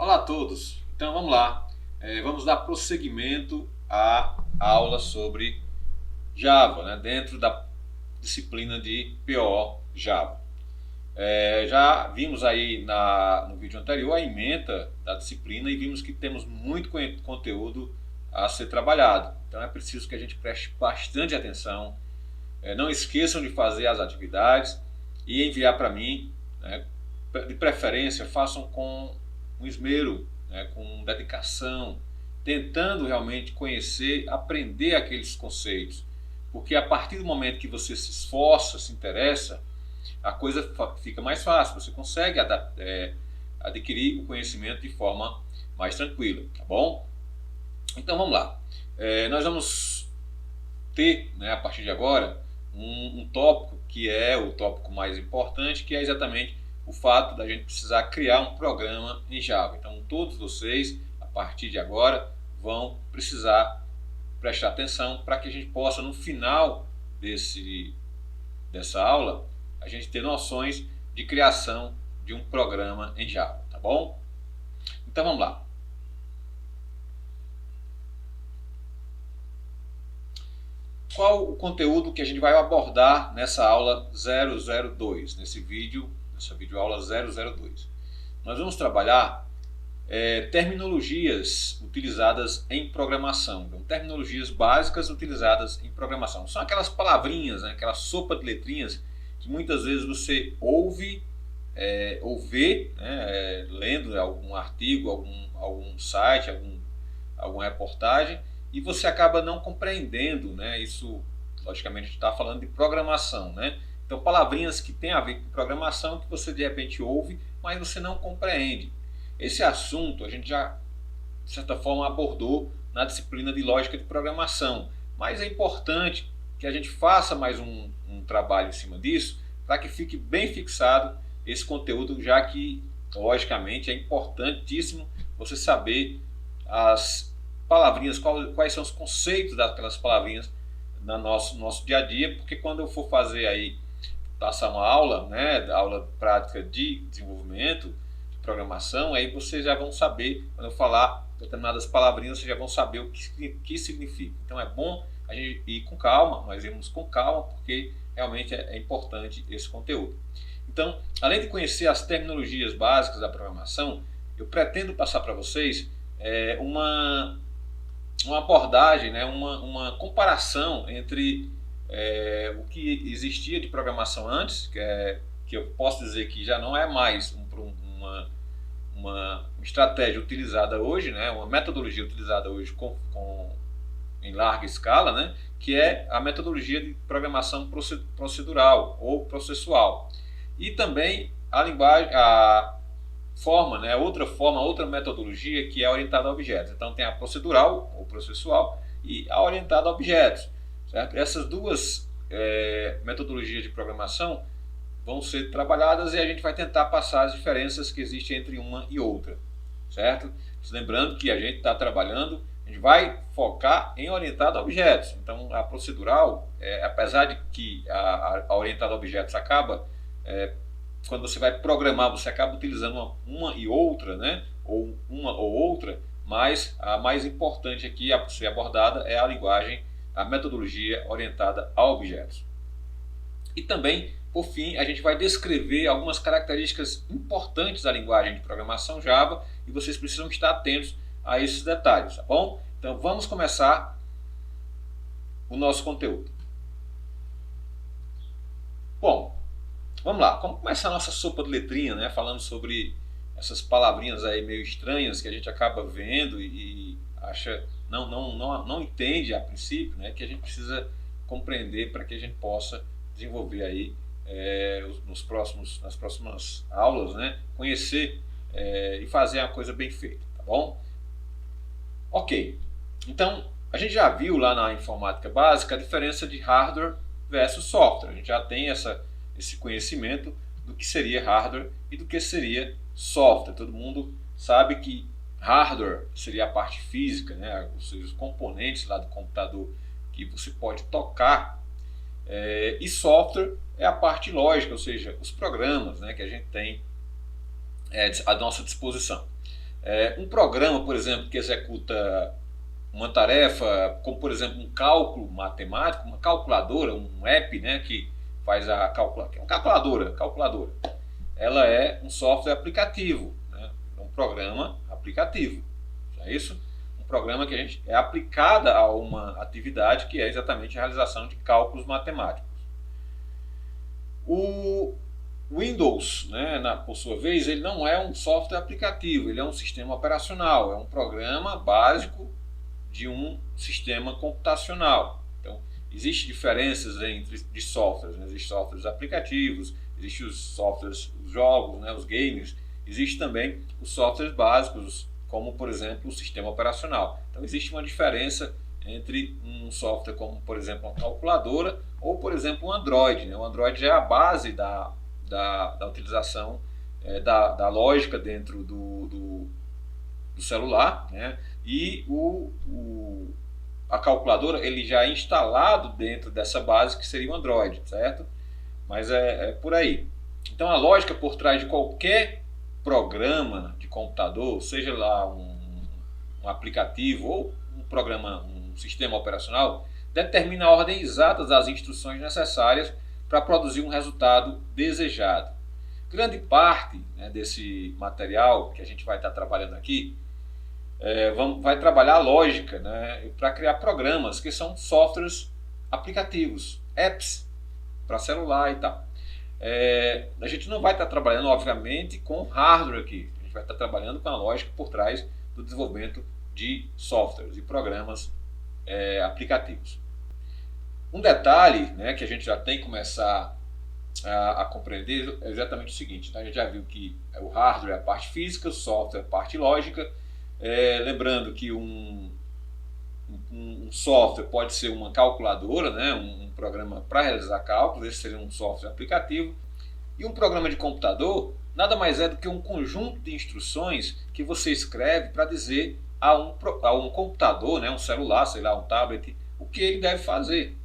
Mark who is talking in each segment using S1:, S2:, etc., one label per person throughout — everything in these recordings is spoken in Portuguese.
S1: Olá a todos, então vamos lá, vamos dar prosseguimento à aula sobre Java, né, dentro da disciplina de PO Java. Já vimos aí no vídeo anterior a ementa da disciplina e vimos que temos muito conteúdo a ser trabalhado, então é preciso que a gente preste bastante atenção, não esqueçam de fazer as atividades e enviar para mim, né, de preferência façam com um esmero, né, com dedicação, tentando realmente conhecer, aprender aqueles conceitos, porque a partir do momento que você se esforça, se interessa, a coisa fica mais fácil, você consegue adquirir o conhecimento de forma mais tranquila, tá bom? Então vamos lá, nós vamos ter, né, a partir de agora um tópico que é o tópico mais importante, que é exatamente o fato da gente precisar criar um programa em Java. Então todos vocês, a partir de agora, vão precisar prestar atenção para que a gente possa, no final dessa aula, a gente ter noções de criação de um programa em Java, tá bom? Então vamos lá. Qual o conteúdo que a gente vai abordar nessa aula 002, nessa videoaula 002? Nós vamos trabalhar terminologias utilizadas em programação. Então, terminologias básicas utilizadas em programação. São aquelas palavrinhas, né, aquela sopa de letrinhas que muitas vezes você ouve ou vê, né, lendo algum artigo, algum site, alguma reportagem, e você acaba não compreendendo, né? Isso, logicamente, a gente está falando de programação, né? Então, palavrinhas que têm a ver com programação que você de repente ouve, mas você não compreende. Esse assunto a gente já, de certa forma, abordou na disciplina de lógica de programação, mas é importante que a gente faça mais um trabalho em cima disso, para que fique bem fixado esse conteúdo, já que, logicamente, é importantíssimo você saber as palavrinhas, quais são os conceitos daquelas palavrinhas no nosso dia a dia, porque quando eu for fazer aí, passar uma aula, né, aula prática de desenvolvimento, de programação, aí vocês já vão saber, quando eu falar determinadas palavrinhas, vocês já vão saber o que significa. Então é bom a gente ir com calma, nós irmos com calma, porque realmente é importante esse conteúdo. Então, além de conhecer as terminologias básicas da programação, eu pretendo passar para vocês uma abordagem, né, uma comparação entre o que existia de programação antes, que eu posso dizer que já não é mais uma estratégia utilizada hoje, né, uma metodologia utilizada hoje em larga escala, né, que é a metodologia de programação procedural ou processual. E também a linguagem, outra metodologia que é orientada a objetos. Então tem a procedural ou processual e a orientada a objetos, certo? Essas duas metodologias de programação vão ser trabalhadas e a gente vai tentar passar as diferenças que existem entre uma e outra, certo? Lembrando que a gente está trabalhando, a gente vai focar em orientada a objetos. Então a procedural, apesar de que a orientada a objetos acaba quando você vai programar, você acaba utilizando uma e outra, né? Ou uma ou outra, mas a mais importante aqui a ser abordada é a linguagem, a metodologia orientada a objetos. E também, por fim, a gente vai descrever algumas características importantes da linguagem de programação Java e vocês precisam estar atentos a esses detalhes, tá bom? Então vamos começar o nosso conteúdo. Bom, vamos lá, vamos começar a nossa sopa de letrinha, né? Falando sobre essas palavrinhas aí meio estranhas que a gente acaba vendo e acha, não entende a princípio, né? Que a gente precisa compreender para que a gente possa desenvolver aí nas próximas aulas, né? Conhecer e fazer a coisa bem feita, tá bom? Ok, então a gente já viu lá na informática básica a diferença de hardware versus software. A gente já tem esse conhecimento do que seria hardware e do que seria software. Todo mundo sabe que hardware seria a parte física, né? Ou seja, os componentes lá do computador que você pode tocar, e software é a parte lógica, ou seja, os programas, né, que a gente tem à nossa disposição. Um programa, por exemplo, que executa uma tarefa, como por exemplo um cálculo matemático, uma calculadora, um app, né, que faz a calculadora, uma calculadora, ela é um software aplicativo, né, um programa aplicativo, é isso? Um programa que a gente é aplicada a uma atividade que é exatamente a realização de cálculos matemáticos. O Windows, né, por sua vez, ele não é um software aplicativo, ele é um sistema operacional, é um programa básico de um sistema computacional. Então, existem diferenças de softwares, né? Existem softwares aplicativos, existem os softwares, os jogos, né, os games, existem também os softwares básicos, como por exemplo o sistema operacional. Então existe uma diferença entre um software como por exemplo uma calculadora ou por exemplo um Android, né? O Android é a base da utilização da lógica dentro do celular, né? E a calculadora ele já é instalado dentro dessa base que seria o Android, certo? Mas é por aí. Então a lógica por trás de qualquer programa de computador, seja lá um aplicativo ou um programa, um sistema operacional, determina a ordem exata das instruções necessárias para produzir um resultado desejado. Grande parte, né, desse material que a gente vai estar trabalhando aqui vai trabalhar a lógica, né, para criar programas que são softwares aplicativos, apps para celular e tal. A gente não vai estar trabalhando, obviamente, com hardware aqui. A gente vai estar trabalhando com a lógica por trás do desenvolvimento de softwares e programas aplicativos. Um detalhe, né, que a gente já tem que começar a compreender é exatamente o seguinte, né? A gente já viu que o hardware é a parte física, o software é a parte lógica. Lembrando que um software pode ser uma calculadora, né? Um programa para realizar cálculos, esse seria um software aplicativo. E um programa de computador nada mais é do que um conjunto de instruções que você escreve para dizer a um computador, né? Um celular, sei lá, um tablet, o que ele deve fazer.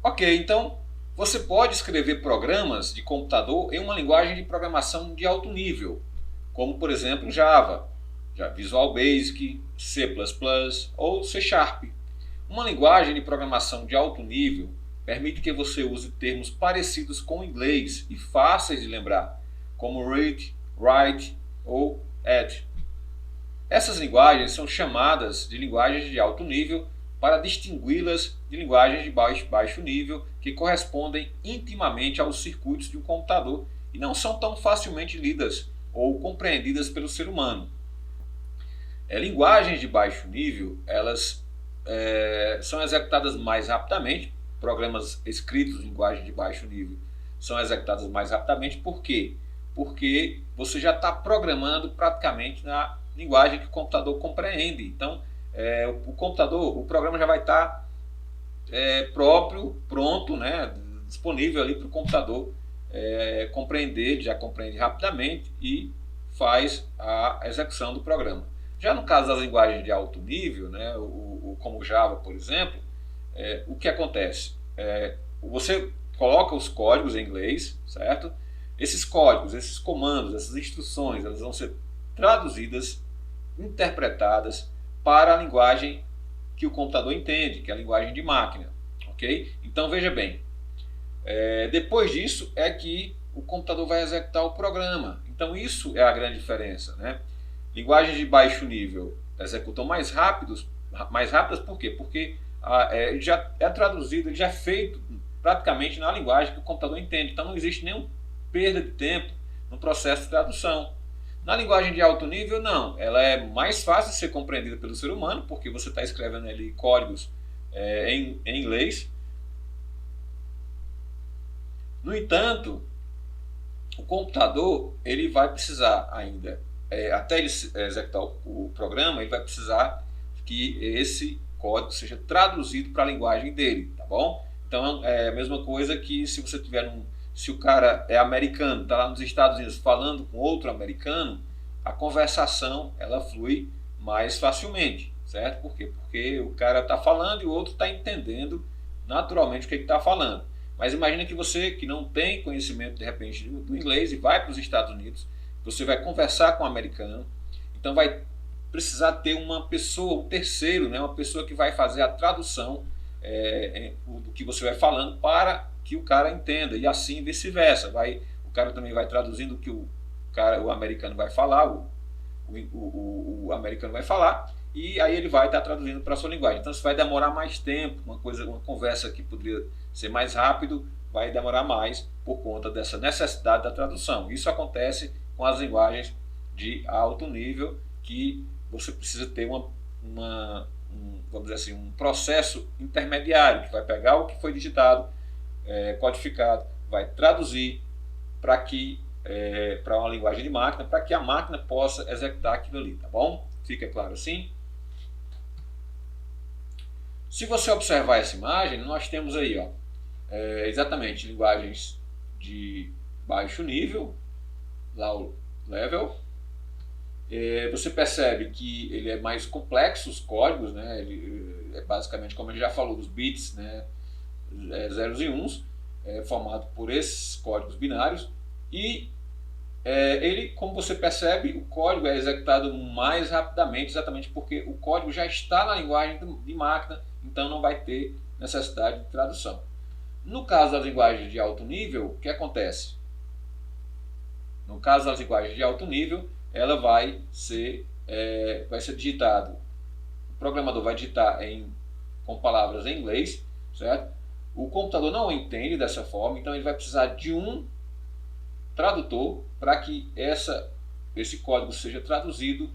S1: Ok, então você pode escrever programas de computador em uma linguagem de programação de alto nível, como por exemplo Java, Visual Basic, C++ ou C#. Uma linguagem de programação de alto nível permite que você use termos parecidos com o inglês e fáceis de lembrar, como read, write ou add. Essas linguagens são chamadas de linguagens de alto nível para distingui-las de linguagens de baixo nível que correspondem intimamente aos circuitos de um computador e não são tão facilmente lidas ou compreendidas pelo ser humano. Linguagens de baixo nível, elas são executadas mais rapidamente. Programas escritos em linguagem de baixo nível são executados mais rapidamente. Por quê? Porque você já está programando praticamente na linguagem que o computador compreende. Então, o programa já vai estar pronto, né, disponível ali para o computador compreender, já compreende rapidamente e faz a execução do programa. Já no caso das linguagens de alto nível, né, como Java, por exemplo, o que acontece? Você coloca os códigos em inglês, certo? Esses códigos, esses comandos, essas instruções, elas vão ser traduzidas, interpretadas para a linguagem que o computador entende, que é a linguagem de máquina. Okay? Então veja bem, depois disso é que o computador vai executar o programa. Então isso é a grande diferença, né? Linguagens de baixo nível executam mais rápidas por quê? Porque já é traduzido, já é feito praticamente na linguagem que o computador entende. Então não existe nenhuma perda de tempo no processo de tradução. Na linguagem de alto nível, não. Ela é mais fácil de ser compreendida pelo ser humano, porque você está escrevendo ali códigos em inglês. No entanto, o computador ele vai precisar ainda, até ele executar o programa, ele vai precisar que esse código seja traduzido para a linguagem dele, tá bom? Então é a mesma coisa que se você tiver se o cara é americano, está lá nos Estados Unidos falando com outro americano, a conversação ela flui mais facilmente, certo? Por quê? Porque o cara está falando e o outro está entendendo naturalmente o que ele está falando. Mas imagina que você que não tem conhecimento de repente do inglês e vai para os Estados Unidos, você vai conversar com um americano, Então vai precisar ter uma pessoa, um terceiro, né, uma pessoa que vai fazer a tradução do que você vai falando para que o cara entenda, e assim vice-versa. O cara também vai traduzindo o que o americano vai falar, o americano vai falar, e aí ele vai estar traduzindo para a sua linguagem. Então isso vai demorar mais tempo, uma conversa que poderia ser mais rápido, vai demorar mais por conta dessa necessidade da tradução. Isso acontece com as linguagens de alto nível, que você precisa ter vamos dizer assim, um processo intermediário, que vai pegar o que foi digitado, codificado, vai traduzir para uma linguagem de máquina, para que a máquina possa executar aquilo ali, tá bom? Fica claro assim? Se você observar essa imagem, nós temos aí, ó, exatamente, linguagens de baixo nível, low level. Você percebe que ele é mais complexo, os códigos, né? Ele é basicamente, como a gente já falou, os bits, né? Zeros e uns, formado por esses códigos binários, e ele, como você percebe, o código é executado mais rapidamente, exatamente porque o código já está na linguagem de máquina, então não vai ter necessidade de tradução. No caso das linguagens de alto nível, o que acontece? No caso das linguagens de alto nível, ela vai ser digitado. O programador vai digitar com palavras em inglês, certo? O computador não entende dessa forma, então ele vai precisar de um tradutor para que esse código seja traduzido,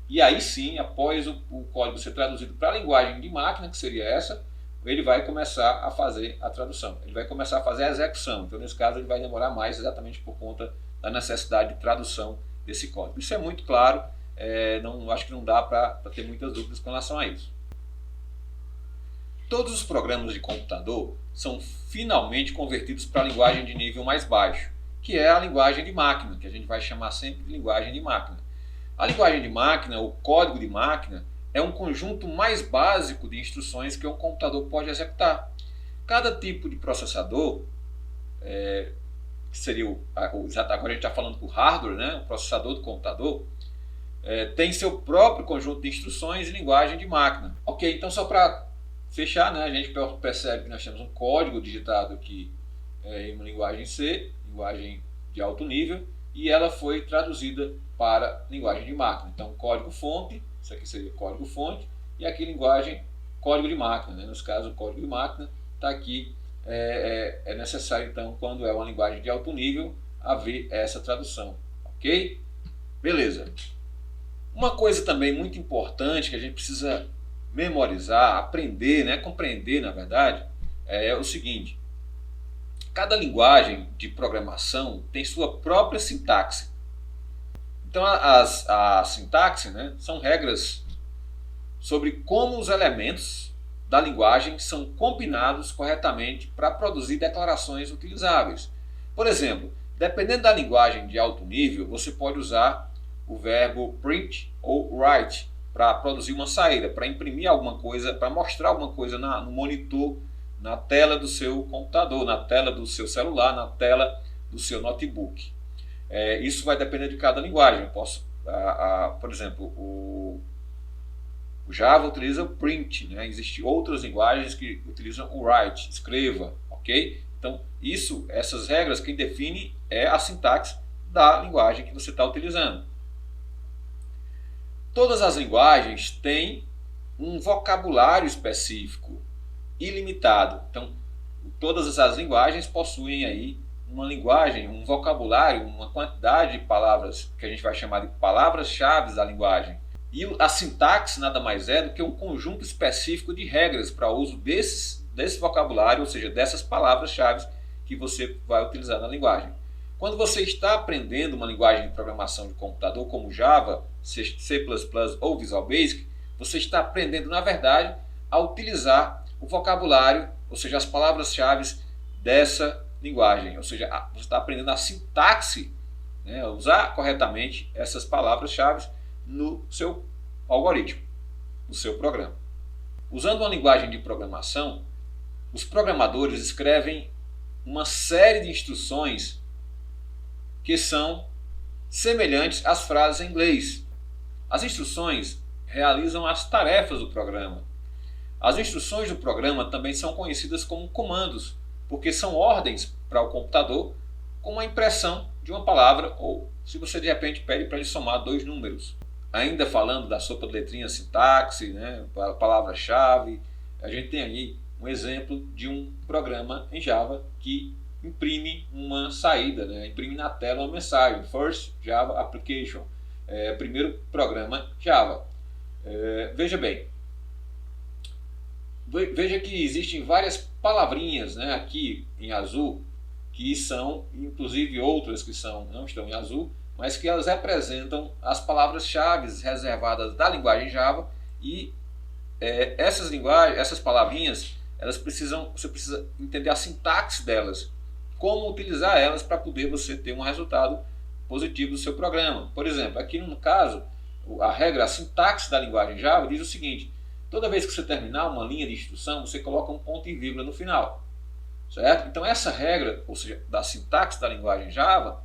S1: e aí sim, após o código ser traduzido para a linguagem de máquina, que seria essa, ele vai começar a fazer a tradução, ele vai começar a fazer a execução. Então nesse caso ele vai demorar mais, exatamente por conta da necessidade de tradução desse código. Isso é muito claro, acho que não dá para ter muitas dúvidas com relação a isso. Todos os programas de computador são finalmente convertidos para a linguagem de nível mais baixo, que é a linguagem de máquina, que a gente vai chamar sempre de linguagem de máquina. A linguagem de máquina, o código de máquina, é um conjunto mais básico de instruções que um computador pode executar. Cada tipo de processador, que seria agora a gente está falando do hardware, né, o processador do computador, tem seu próprio conjunto de instruções e linguagem de máquina. Ok, então só para fechar, né, a gente percebe que nós temos um código digitado aqui em uma linguagem C, linguagem de alto nível, e ela foi traduzida para linguagem de máquina. Então, código-fonte, isso aqui seria código-fonte, e aqui linguagem código de máquina, né? Nesse caso, o código de máquina está aqui. É necessário, então, quando é uma linguagem de alto nível, haver essa tradução. Ok? Beleza. Uma coisa também muito importante que a gente precisa memorizar, aprender, né? Compreender, na verdade, é o seguinte: cada linguagem de programação tem sua própria sintaxe. Então a sintaxe, né, são regras sobre como os elementos da linguagem são combinados corretamente para produzir declarações utilizáveis. Por exemplo, dependendo da linguagem de alto nível, você pode usar o verbo print ou write para produzir uma saída, para imprimir alguma coisa, para mostrar alguma coisa no monitor, na tela do seu computador, na tela do seu celular, na tela do seu notebook. Isso vai depender de cada linguagem. Por exemplo, o Java utiliza o print, né? Existem outras linguagens que utilizam o write, escreva, ok? Então, essas regras, quem define é a sintaxe da linguagem que você está utilizando. Todas as linguagens têm um vocabulário específico, ilimitado. Então, todas as linguagens possuem aí uma linguagem, um vocabulário, uma quantidade de palavras que a gente vai chamar de palavras-chave da linguagem. E a sintaxe nada mais é do que um conjunto específico de regras para o uso desse vocabulário, ou seja, dessas palavras-chave que você vai utilizar na linguagem. Quando você está aprendendo uma linguagem de programação de computador como Java, C++ ou Visual Basic, você está aprendendo, na verdade, a utilizar o vocabulário, ou seja, as palavras-chave dessa linguagem. Ou seja, você está aprendendo a sintaxe, né, usar corretamente essas palavras-chave no seu algoritmo, no seu programa. Usando uma linguagem de programação, os programadores escrevem uma série de instruções que são semelhantes às frases em inglês. As instruções realizam as tarefas do programa. As instruções do programa também são conhecidas como comandos, porque são ordens para o computador, como a impressão de uma palavra ou se você de repente pede para ele somar dois números. Ainda falando da sopa de letrinhas, sintaxe, né, palavra-chave, a gente tem aí um exemplo de um programa em Java que imprime uma saída, né, imprime na tela uma mensagem, First Java Application, primeiro programa Java. Veja bem, veja que existem várias palavrinhas, né, aqui em azul, que são, inclusive outras que não estão em azul, mas que elas representam as palavras-chave reservadas da linguagem Java e essas palavrinhas, você precisa entender a sintaxe delas, como utilizar elas para poder você ter um resultado positivo do seu programa. Por exemplo, aqui no caso, a sintaxe da linguagem Java diz o seguinte: toda vez que você terminar uma linha de instrução, você coloca um ponto e vírgula no final. Certo? Então essa regra, ou seja, da sintaxe da linguagem Java,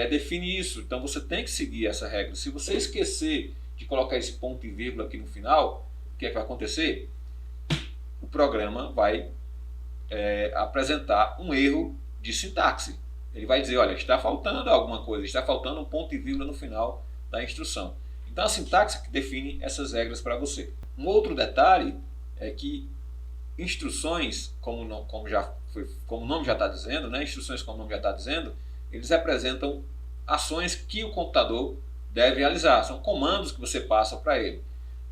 S1: define isso. Então você tem que seguir essa regra. Se você esquecer de colocar esse ponto e vírgula aqui no final, o que é que vai acontecer? O programa vai apresentar um erro de sintaxe. Ele vai dizer, olha, está faltando alguma coisa, está faltando um ponto e vírgula no final da instrução. Então a sintaxe que define essas regras para você. Um outro detalhe é que instruções, como o nome já está dizendo, né? Instruções como o nome já está dizendo, eles representam ações que o computador deve realizar, são comandos que você passa para ele.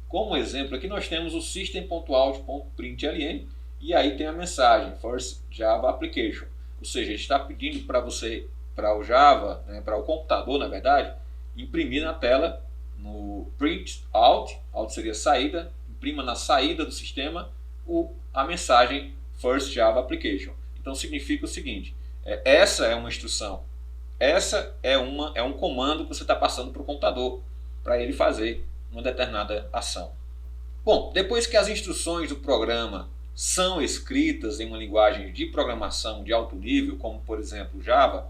S1: Como exemplo, aqui nós temos o system.out.println e aí tem a mensagem First Java Application, ou seja, ele está pedindo para você, para o Java, né, para o computador, na verdade, imprimir na tela, no print out seria saída, imprima na saída do sistema a mensagem First Java Application. Então significa o seguinte: essa é uma instrução, essa é um comando que você está passando para o computador para ele fazer uma determinada ação. Bom, depois que as instruções do programa são escritas em uma linguagem de programação de alto nível, como por exemplo Java,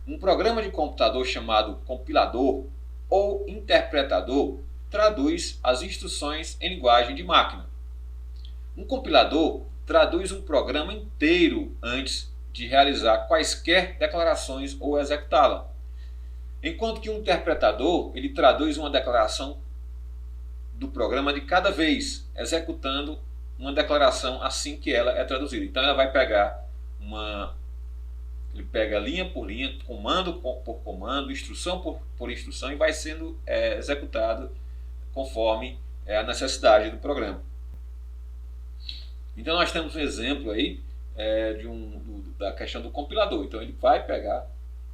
S1: um programa de computador chamado compilador ou interpretador traduz as instruções em linguagem de máquina. Um compilador traduz um programa inteiro antes de realizar quaisquer declarações ou executá-la, enquanto que um interpretador ele traduz uma declaração do programa de cada vez, executando uma declaração assim que ela é traduzida. Então ela vai pegar ele pega linha por linha, comando por comando, instrução por instrução e vai sendo executado conforme a necessidade do programa. Então nós temos um exemplo aí da questão do compilador. Então ele vai pegar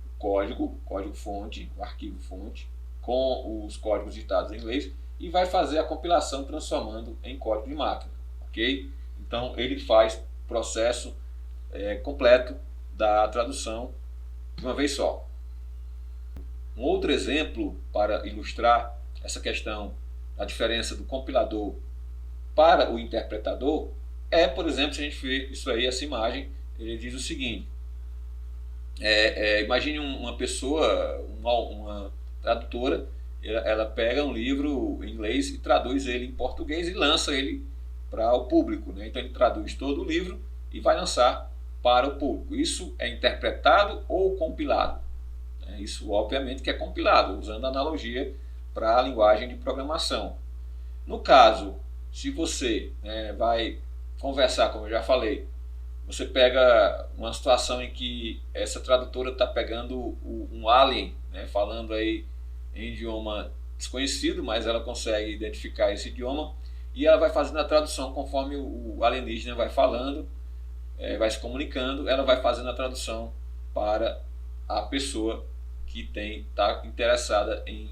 S1: o código-fonte, o arquivo-fonte, com os códigos digitados em inglês e vai fazer a compilação transformando em código de máquina. Okay? Então ele faz o processo completo da tradução de uma vez só. Um outro exemplo para ilustrar essa questão, a diferença do compilador para o interpretador, por exemplo, se a gente vê isso aí, essa imagem, ele diz o seguinte: imagine uma pessoa, uma tradutora, ela pega um livro em inglês e traduz ele em português e lança ele para o público, né? Então ele traduz todo o livro e vai lançar para o público. Isso é interpretado ou compilado? Isso obviamente que é compilado, usando a analogia para a linguagem de programação. No caso, se você vai conversar, como eu já falei, você pega uma situação em que essa tradutora está pegando um alien, né, falando aí em idioma desconhecido, mas ela consegue identificar esse idioma e ela vai fazendo a tradução conforme o alienígena vai falando, vai se comunicando, ela vai fazendo a tradução para a pessoa que está interessada em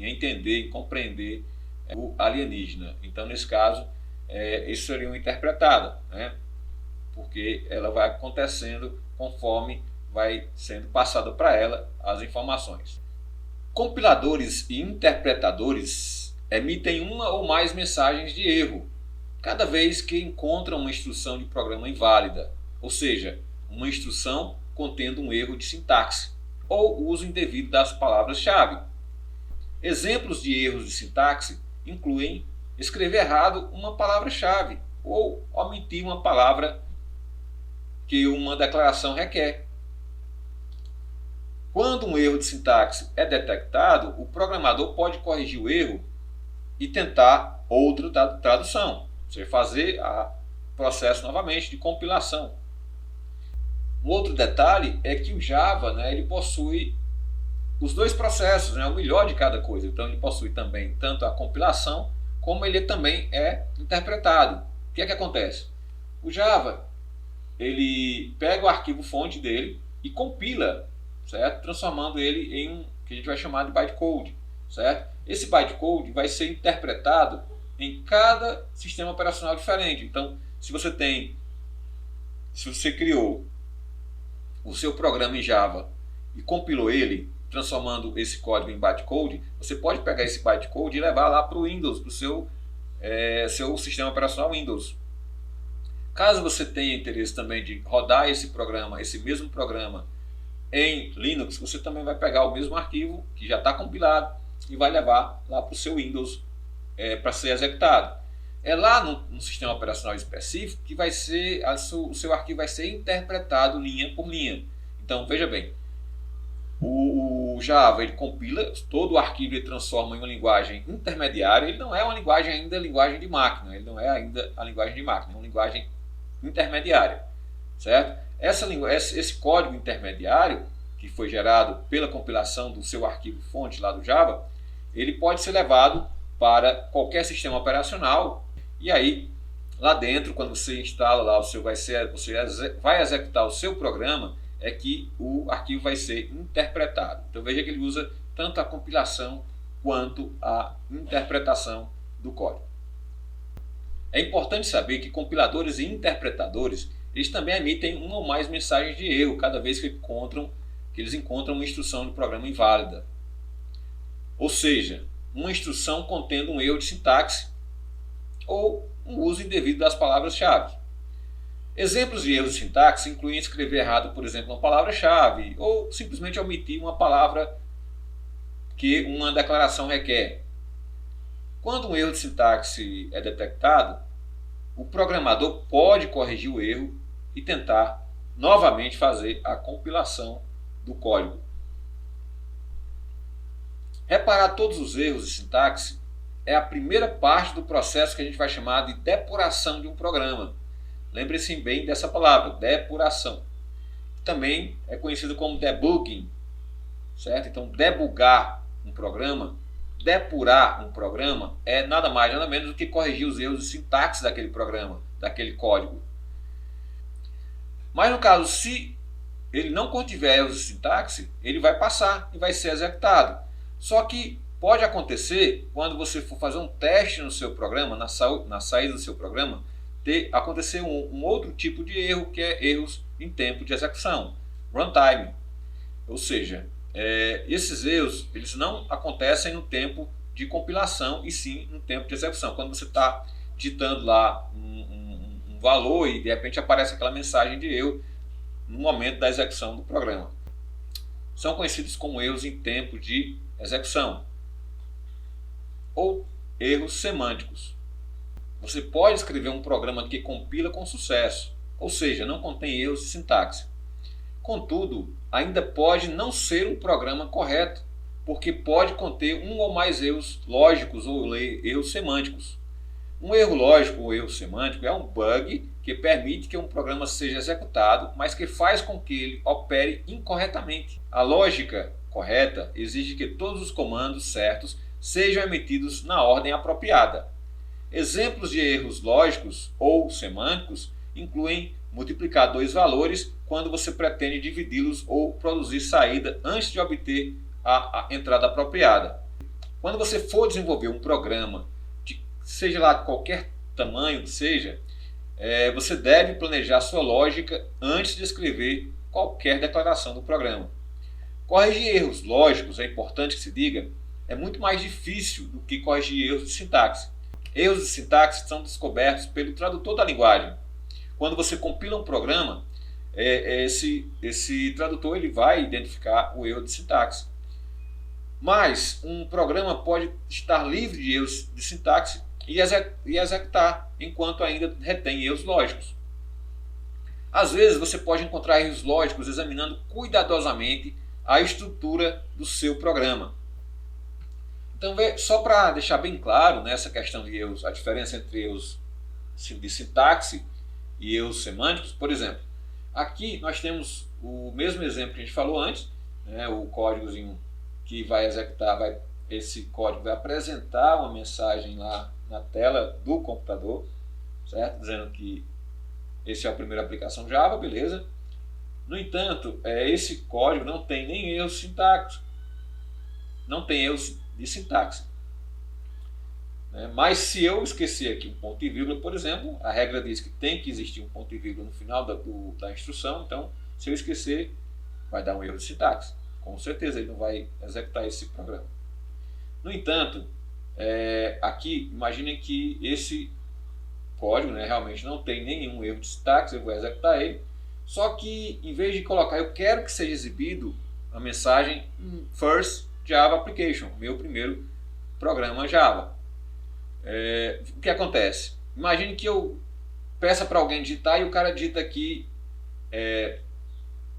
S1: entender, em compreender o alienígena. Então, nesse caso, isso seria uma interpretada, né? Porque ela vai acontecendo conforme vai sendo passada para ela as informações. Compiladores e interpretadores emitem uma ou mais mensagens de erro cada vez que encontram uma instrução de programa inválida, ou seja, uma instrução contendo um erro de sintaxe ou uso indevido das palavras-chave. Exemplos de erros de sintaxe incluem escrever errado uma palavra-chave ou omitir uma palavra que uma declaração requer. Quando um erro de sintaxe é detectado, o programador pode corrigir o erro e tentar outra tradução, ou seja, fazer o processo novamente de compilação. Um outro detalhe é que o Java, ele possui os dois processos, o melhor de cada coisa. Então ele possui também tanto a compilação como ele também é interpretado. O que é que acontece? O Java, ele pega o arquivo fonte dele e compila, certo? Transformando ele em um que a gente vai chamar de bytecode, certo? Esse bytecode vai ser interpretado em cada sistema operacional diferente. Então, se você criou o seu programa em Java e compilou ele, transformando esse código em bytecode, você pode pegar esse bytecode e levar lá para o Windows, para o seu sistema operacional Windows. Caso você tenha interesse também de rodar esse mesmo programa em Linux, você também vai pegar o mesmo arquivo que já está compilado e vai levar lá para o seu Windows para ser executado. É lá no sistema operacional específico que o seu arquivo vai ser interpretado linha por linha. Então veja bem, o Java ele compila todo o arquivo e transforma em uma linguagem intermediária. Ele não é uma linguagem ainda linguagem de máquina, ele não é ainda a linguagem de máquina, é uma linguagem intermediária, certo? Esse código intermediário que foi gerado pela compilação do seu arquivo fonte lá do Java, ele pode ser levado para qualquer sistema operacional e aí lá dentro, quando você instala lá você vai executar o seu programa, é que o arquivo vai ser interpretado. Então veja que ele usa tanto a compilação quanto a interpretação do código. É importante saber que compiladores e interpretadores eles também emitem uma ou mais mensagens de erro cada vez que eles encontram uma instrução de programa inválida. Ou seja, uma instrução contendo um erro de sintaxe ou um uso indevido das palavras-chave. Exemplos de erros de sintaxe incluem escrever errado, por exemplo, uma palavra-chave ou simplesmente omitir uma palavra que uma declaração requer. Quando um erro de sintaxe é detectado, o programador pode corrigir o erro e tentar novamente fazer a compilação do código. Reparar todos os erros de sintaxe é a primeira parte do processo que a gente vai chamar de depuração de um programa. Lembre-se bem dessa palavra, depuração. Também é conhecido como debugging, certo? Então, debugar um programa, depurar um programa, é nada mais nada menos do que corrigir os erros de sintaxe daquele programa, daquele código. Mas no caso, se ele não contiver erros de sintaxe, ele vai passar e vai ser executado. Só que pode acontecer, quando você for fazer um teste no seu programa, na saída do seu programa, acontecer um outro tipo de erro, que é erros em tempo de execução, runtime. Ou seja, esses erros eles não acontecem no tempo de compilação e sim no tempo de execução. Quando você está digitando lá um valor e de repente aparece aquela mensagem de erro no momento da execução do programa. São conhecidos como erros em tempo de execução ou erros semânticos. Você pode escrever um programa que compila com sucesso, ou seja, não contém erros de sintaxe. Contudo, ainda pode não ser um programa correto, porque pode conter um ou mais erros lógicos ou erros semânticos. Um erro lógico ou erro semântico é um bug que permite que um programa seja executado, mas que faz com que ele opere incorretamente. A lógica correta exige que todos os comandos certos sejam emitidos na ordem apropriada. Exemplos de erros lógicos ou semânticos incluem multiplicar dois valores quando você pretende dividi-los ou produzir saída antes de obter a entrada apropriada. Quando você for desenvolver um programa, seja lá de qualquer tamanho que seja, você deve planejar sua lógica antes de escrever qualquer declaração do programa. Corrigir erros lógicos, é importante que se diga, é muito mais difícil do que corrigir erros de sintaxe. Erros de sintaxe são descobertos pelo tradutor da linguagem. Quando você compila um programa, esse tradutor ele vai identificar o erro de sintaxe. Mas um programa pode estar livre de erros de sintaxe e executar enquanto ainda retém erros lógicos. Às vezes você pode encontrar erros lógicos examinando cuidadosamente a estrutura do seu programa. Então, só para deixar bem claro nessa questão de erros, a diferença entre erros de sintaxe e erros semânticos, por exemplo, aqui nós temos o mesmo exemplo que a gente falou antes, né, o códigozinho que vai executar, esse código vai apresentar uma mensagem lá na tela do computador, certo? Dizendo que esse é a primeira aplicação Java, beleza? No entanto, esse código não tem nem erros sintáticos, não tem erros de sintaxe. Mas se eu esquecer aqui um ponto e vírgula, por exemplo, a regra diz que tem que existir um ponto e vírgula no final da instrução, então se eu esquecer, vai dar um erro de sintaxe. Com certeza ele não vai executar esse programa. No entanto, aqui imaginem que esse código, realmente não tem nenhum erro de sintaxe, eu vou executar ele, só que em vez de colocar, eu quero que seja exibido a mensagem First Java Application, meu primeiro programa Java. O que acontece? Imagine que eu peça para alguém digitar e o cara digita aqui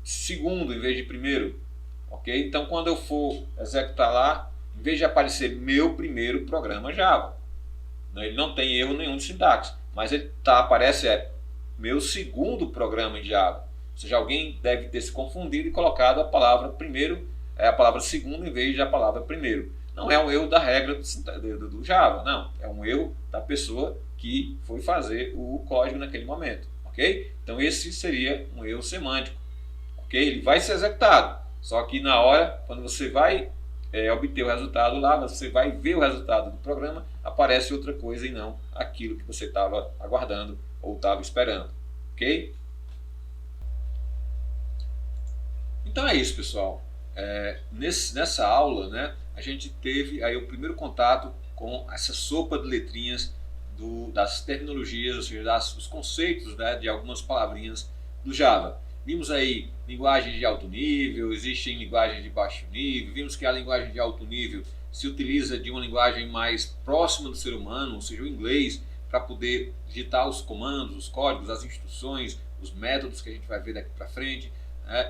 S1: segundo em vez de primeiro. Ok? Então quando eu for executar lá, em vez de aparecer meu primeiro programa Java, ele não tem erro nenhum de sintaxe, mas ele aparece meu segundo programa em Java. Ou seja, alguém deve ter se confundido e colocado a palavra primeiro, a palavra segundo em vez da palavra primeiro. Não é um erro da regra do Java, não. É um erro da pessoa que foi fazer o código naquele momento. Ok? Então esse seria um erro semântico. Ok? Ele vai ser executado. Só que na hora, quando você vai obter o resultado lá, você vai ver o resultado do programa, aparece outra coisa e não aquilo que você estava aguardando ou estava esperando. Ok? Então é isso, pessoal. Nessa aula, a gente teve aí o primeiro contato com essa sopa de letrinhas das terminologias, ou seja, os conceitos, de algumas palavrinhas do Java. Vimos aí linguagens de alto nível, existem linguagens de baixo nível, vimos que a linguagem de alto nível se utiliza de uma linguagem mais próxima do ser humano, ou seja, o inglês, para poder digitar os comandos, os códigos, as instruções, os métodos que a gente vai ver daqui para frente.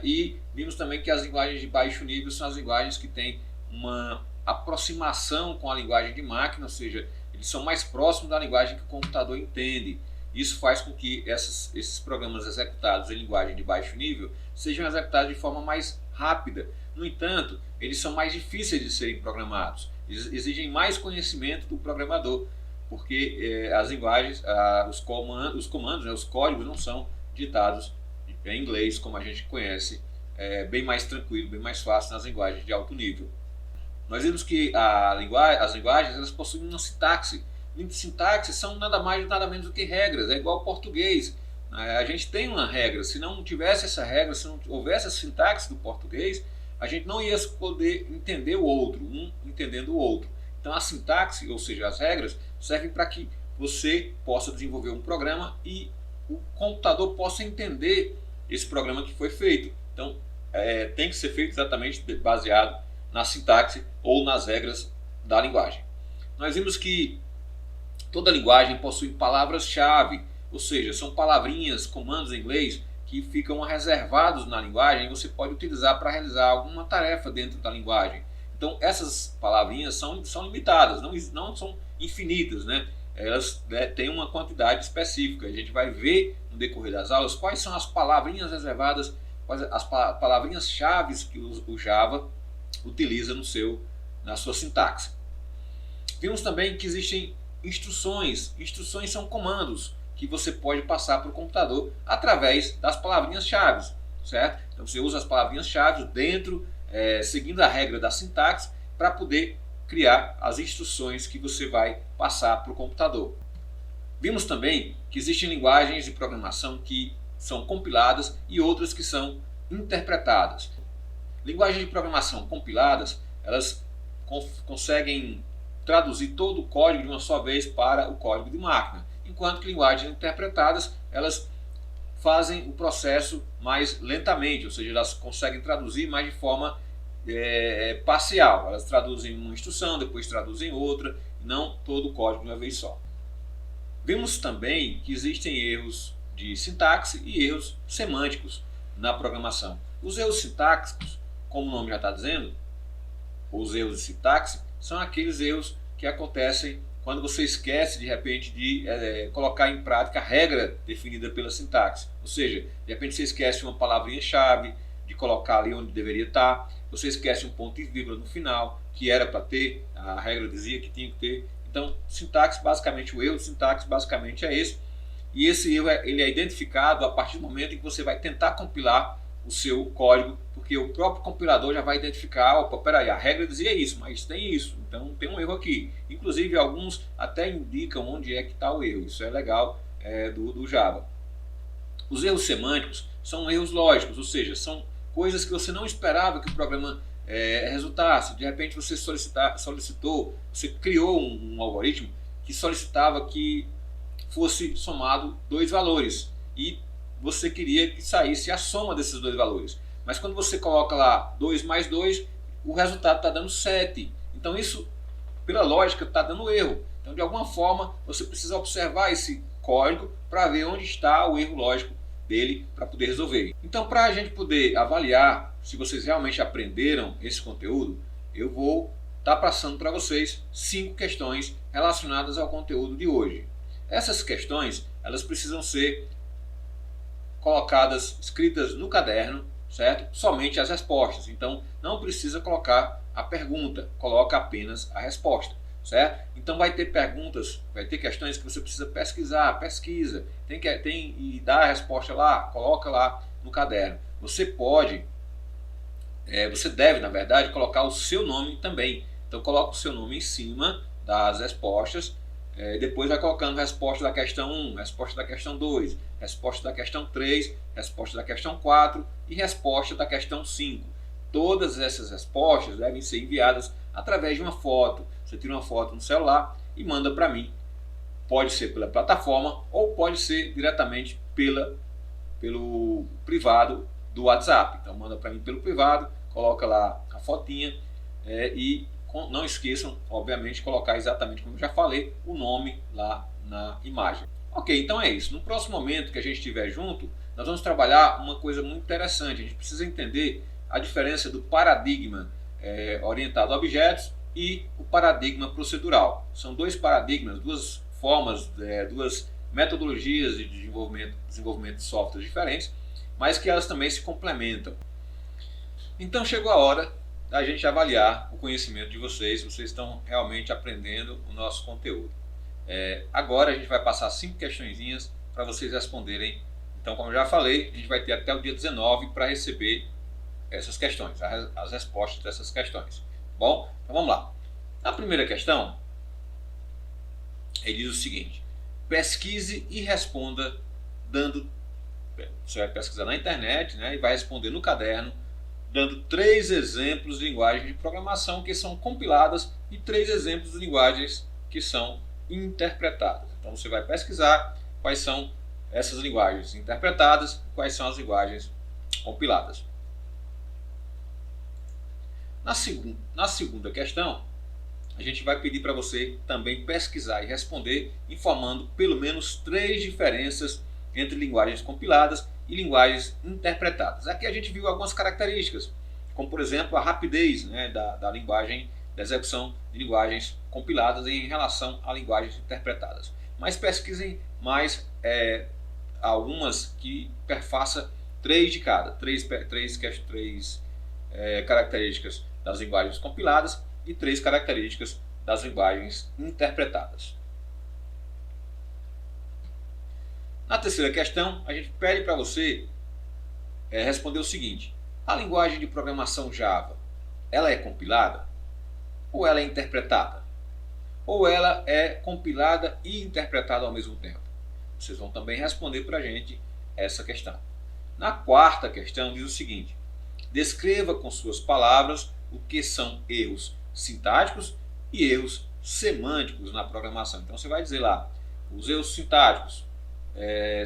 S1: E vimos também que as linguagens de baixo nível são as linguagens que têm uma aproximação com a linguagem de máquina, ou seja, eles são mais próximos da linguagem que o computador entende. Isso faz com que esses programas executados em linguagem de baixo nível sejam executados de forma mais rápida. No entanto, eles são mais difíceis de serem programados, exigem mais conhecimento do programador, porque as linguagens, os comandos, os códigos não são ditados em inglês, como a gente conhece, bem mais tranquilo, bem mais fácil nas linguagens de alto nível. Nós vimos que as linguagens elas possuem uma sintaxe. Sintaxe são nada mais nada menos do que regras, é igual ao português. A gente tem uma regra, se não tivesse essa regra, se não houvesse a sintaxe do português, a gente não ia poder entender o outro, um entendendo o outro. Então a sintaxe, ou seja, as regras, servem para que você possa desenvolver um programa e o computador possa entender esse programa que foi feito. Então tem que ser feito exatamente baseado na sintaxe ou nas regras da linguagem. Nós vimos que toda linguagem possui palavras-chave, ou seja, são palavrinhas, comandos em inglês que ficam reservados na linguagem e você pode utilizar para realizar alguma tarefa dentro da linguagem. Então essas palavrinhas são limitadas, não são infinitas, Elas têm uma quantidade específica. A gente vai ver no decorrer das aulas quais são as palavrinhas reservadas, quais as palavrinhas-chave que o Java utiliza na sua sintaxe. Vimos também que existem instruções. Instruções são comandos que você pode passar para o computador através das palavrinhas-chave, certo? Então você usa as palavrinhas-chave dentro, seguindo a regra da sintaxe, para poder criar as instruções que você vai passar para o computador. Vimos também que existem linguagens de programação que são compiladas e outras que são interpretadas. Linguagens de programação compiladas, elas conseguem traduzir todo o código de uma só vez para o código de máquina, enquanto que linguagens interpretadas, elas fazem o processo mais lentamente, ou seja, elas conseguem traduzir mais de forma parcial. Elas traduzem uma instrução, depois traduzem outra, não todo o código de uma vez só. Vimos também que existem erros de sintaxe e erros semânticos na programação. Os erros sintáxicos, como o nome já está dizendo, os erros de sintaxe, são aqueles erros que acontecem quando você esquece de repente de colocar em prática a regra definida pela sintaxe. Ou seja, de repente você esquece uma palavrinha-chave, de colocar ali onde deveria estar, você esquece um ponto e vírgula no final, que era para ter, a regra dizia que tinha que ter. Então, sintaxe, basicamente, o erro de sintaxe basicamente é esse. E esse erro ele é identificado a partir do momento em que você vai tentar compilar o seu código, porque o próprio compilador já vai identificar, opa, peraí, a regra dizia isso, mas tem isso, então tem um erro aqui. Inclusive, alguns até indicam onde é que está o erro, isso é legal do Java. Os erros semânticos são erros lógicos, ou seja, são coisas que você não esperava que o programa resultasse. De repente você você criou um algoritmo que solicitava que fosse somado dois valores e você queria que saísse a soma desses dois valores. Mas quando você coloca lá 2 mais 2, o resultado está dando 7. Então isso, pela lógica, está dando erro. Então de alguma forma você precisa observar esse código para ver onde está o erro lógico dele para poder resolver. Então, para a gente poder avaliar se vocês realmente aprenderam esse conteúdo, eu vou estar passando para vocês 5 questões relacionadas ao conteúdo de hoje. Essas questões, elas precisam ser colocadas, escritas no caderno, certo? Somente as respostas. Então, não precisa colocar a pergunta, coloca apenas a resposta, certo? Então vai ter perguntas, vai ter questões que você precisa pesquisar, pesquisa, e dá a resposta lá, coloca lá no caderno. Você deve, na verdade, colocar o seu nome também. Então coloca o seu nome em cima das respostas, depois vai colocando resposta da questão 1, resposta da questão 2, resposta da questão 3, resposta da questão 4 e resposta da questão 5. Todas essas respostas devem ser enviadas através de uma foto. Você tira uma foto no celular e manda para mim. Pode ser pela plataforma ou pode ser diretamente pelo privado do WhatsApp. Então manda para mim pelo privado, coloca lá a fotinha e não esqueçam, obviamente, colocar exatamente como eu já falei, o nome lá na imagem. Ok, então é isso. No próximo momento que a gente estiver junto, nós vamos trabalhar uma coisa muito interessante. A gente precisa entender a diferença do paradigma orientado a objetos e o paradigma procedural. São dois paradigmas, duas formas, duas metodologias de desenvolvimento de software diferentes, mas que elas também se complementam. Então chegou a hora da gente avaliar o conhecimento de vocês, se vocês estão realmente aprendendo o nosso conteúdo. Agora a gente vai passar 5 questõezinhas para vocês responderem. Então, como eu já falei, a gente vai ter até o dia 19 para receber essas questões, as respostas dessas questões. Bom, então vamos lá. Na primeira questão, ele diz o seguinte: pesquise e responda você vai pesquisar na internet, né, e vai responder no caderno, dando 3 exemplos de linguagens de programação que são compiladas e 3 exemplos de linguagens que são interpretadas. Então você vai pesquisar quais são essas linguagens interpretadas e quais são as linguagens compiladas. Na segunda questão, a gente vai pedir para você também pesquisar e responder, informando pelo menos 3 diferenças entre linguagens compiladas e linguagens interpretadas. Aqui a gente viu algumas características, como por exemplo a rapidez, né, da linguagem, da execução de linguagens compiladas em relação a linguagens interpretadas. Mas pesquisem mais algumas que perfaça 3 de cada, 3 características das linguagens compiladas e 3 características das linguagens interpretadas. Na terceira questão, a gente pede para você responder o seguinte: a linguagem de programação Java, ela é compilada? Ou ela é interpretada? Ou ela é compilada e interpretada ao mesmo tempo? Vocês vão também responder para a gente essa questão. Na quarta questão diz o seguinte: descreva com suas palavras o que são erros sintáticos e erros semânticos na programação. Então você vai dizer lá, os erros sintáticos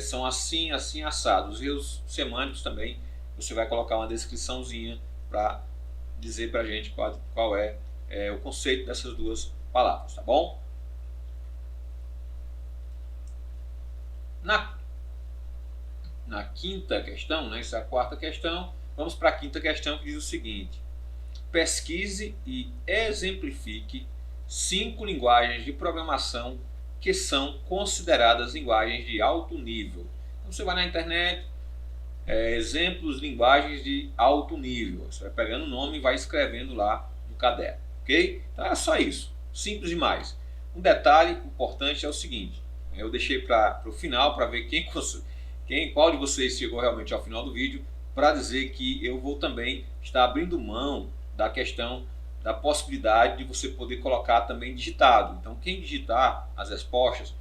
S1: são assim, assim, assado. Os erros semânticos também, você vai colocar uma descriçãozinha para dizer para a gente qual é o conceito dessas duas palavras, tá bom? Na quinta questão, né, isso é a quarta questão, vamos para a quinta questão, que diz o seguinte: pesquise e exemplifique 5 linguagens de programação que são consideradas linguagens de alto nível. Então você vai na internet, exemplos de linguagens de alto nível. Você vai pegando o nome e vai escrevendo lá no caderno, ok? Então é só isso, simples demais. Um detalhe importante é o seguinte: eu deixei para o final para ver qual de vocês chegou realmente ao final do vídeo, para dizer que eu vou também estar abrindo mão da questão da possibilidade de você poder colocar também digitado. Então quem digitar as respostas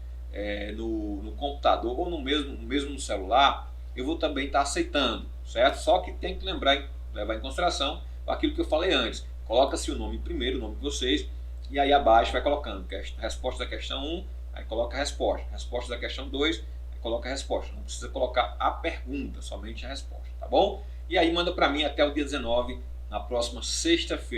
S1: no computador ou mesmo no celular, eu vou também estar aceitando, certo? Só que tem que levar em consideração aquilo que eu falei antes. Coloca-se o nome primeiro, o nome de vocês, e aí abaixo vai colocando resposta da questão 1, aí coloca a resposta da questão 2, aí coloca a resposta. Não precisa colocar a pergunta, somente a resposta, tá bom? E aí manda para mim até o dia 19, na próxima sexta-feira.